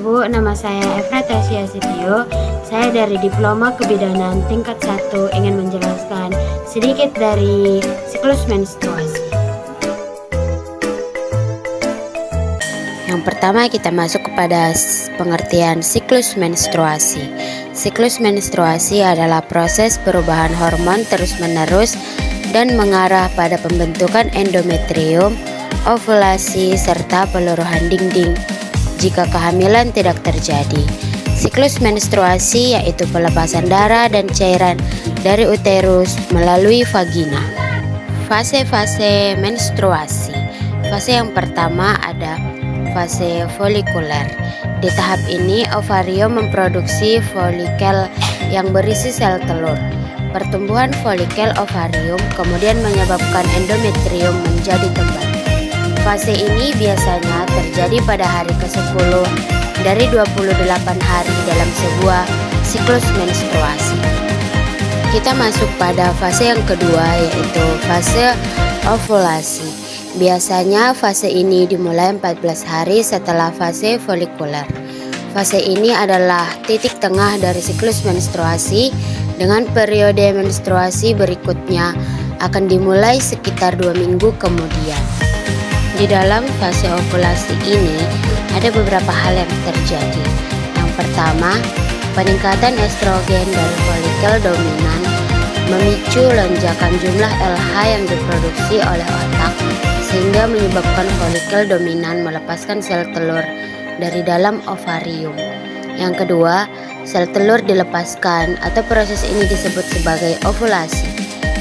Ibu, nama saya Efratasya Sitio. Saya dari Diploma Kebidanan tingkat 1 ingin menjelaskan sedikit dari siklus menstruasi. Yang pertama kita masuk kepada pengertian siklus menstruasi. Siklus menstruasi adalah proses perubahan hormon terus-menerus dan mengarah pada pembentukan endometrium, ovulasi, serta peluruhan dinding jika kehamilan tidak terjadi. Siklus menstruasi yaitu pelepasan darah dan cairan dari uterus melalui vagina. Fase-fase menstruasi. Fase yang pertama ada fase folikuler. Di tahap ini ovarium memproduksi folikel yang berisi sel telur. Pertumbuhan folikel ovarium kemudian menyebabkan endometrium menjadi tebal. Fase ini biasanya terjadi pada hari ke-10 dari 28 hari dalam sebuah siklus menstruasi. Kita masuk pada fase yang kedua, yaitu fase ovulasi. Biasanya fase ini dimulai 14 hari setelah fase folikuler. Fase ini adalah titik tengah dari siklus menstruasi, dengan periode menstruasi berikutnya akan dimulai sekitar 2 minggu kemudian. Di dalam fase ovulasi ini ada beberapa hal yang terjadi. Yang pertama, peningkatan estrogen dari folikel dominan memicu lonjakan jumlah LH yang diproduksi oleh otak sehingga menyebabkan folikel dominan melepaskan sel telur dari dalam ovarium. Yang kedua, sel telur dilepaskan atau proses ini disebut sebagai ovulasi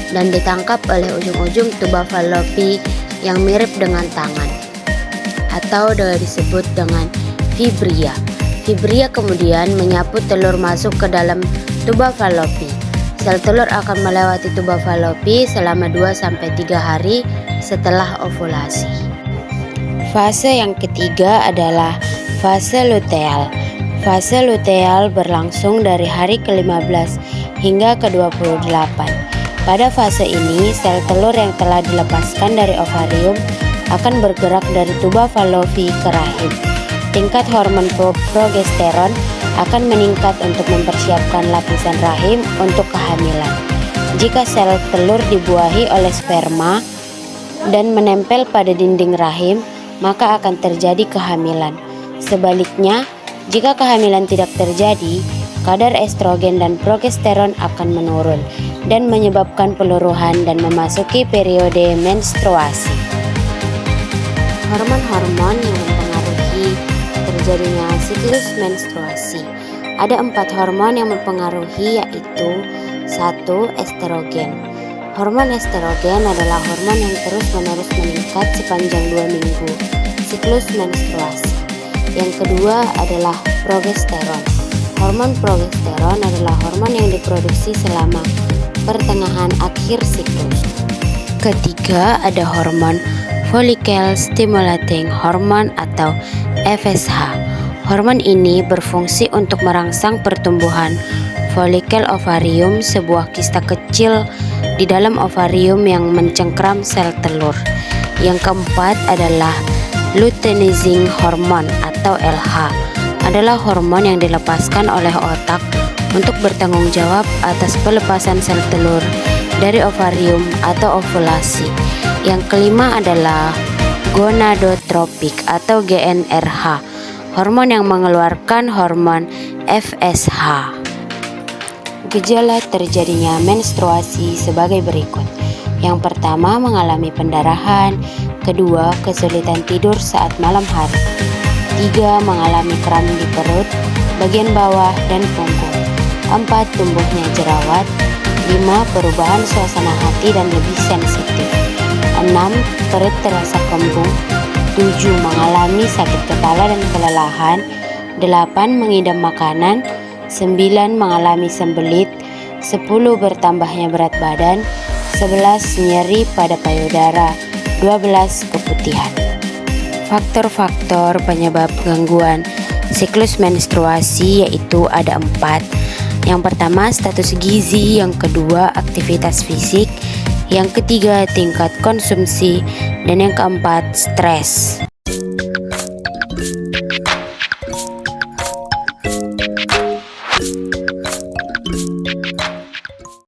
dan ditangkap oleh ujung-ujung tuba Fallopi yang mirip dengan tangan atau disebut dengan fibria. Fibria kemudian menyapu telur masuk ke dalam tuba Fallopi. Sel telur akan melewati tuba Fallopi selama 2-3 hari setelah ovulasi. Fase yang ketiga adalah fase luteal. Fase luteal berlangsung dari hari ke-15 hingga ke-28. Pada fase ini, sel telur yang telah dilepaskan dari ovarium akan bergerak dari tuba Fallopi ke rahim. Tingkat hormon progesteron akan meningkat untuk mempersiapkan lapisan rahim untuk kehamilan. Jika sel telur dibuahi oleh sperma dan menempel pada dinding rahim, maka akan terjadi kehamilan. Sebaliknya, jika kehamilan tidak terjadi, kadar estrogen dan progesteron akan menurun dan menyebabkan peluruhan dan memasuki periode menstruasi. Hormon-hormon yang mempengaruhi terjadinya siklus menstruasi. Ada 4 hormon yang mempengaruhi, yaitu 1. Estrogen. Hormon estrogen adalah hormon yang terus-menerus meningkat sepanjang 2 minggu siklus menstruasi. Yang kedua adalah progesteron. Hormon progesteron adalah hormon yang diproduksi selama pertengahan akhir siklus. Ketiga ada hormon follicle stimulating hormone atau FSH. Hormon ini berfungsi untuk merangsang pertumbuhan folikel ovarium, sebuah kista kecil di dalam ovarium yang mencengkram sel telur. Yang keempat adalah luteinizing hormone atau LH. Adalah hormon yang dilepaskan oleh otak untuk bertanggung jawab atas pelepasan sel telur dari ovarium atau ovulasi. Yang kelima adalah gonadotropik atau GnRH, hormon yang mengeluarkan hormon FSH. Gejala terjadinya menstruasi sebagai berikut. Yang pertama, mengalami pendarahan. Kedua, kesulitan tidur saat malam hari. 3. Mengalami kram di perut, bagian bawah, dan punggung. 4. Tumbuhnya jerawat. 5. Perubahan suasana hati dan lebih sensitif. 6. Perut terasa kembung. 7. Mengalami sakit kepala dan kelelahan. 8. Mengidam makanan. 9. Mengalami sembelit. 10. Bertambahnya berat badan. 11. Nyeri pada payudara. 12. Keputihan. Faktor-faktor penyebab gangguan siklus menstruasi yaitu ada 4. Yang pertama, status gizi. Yang kedua, aktivitas fisik. Yang ketiga, tingkat konsumsi. Dan yang keempat, stres.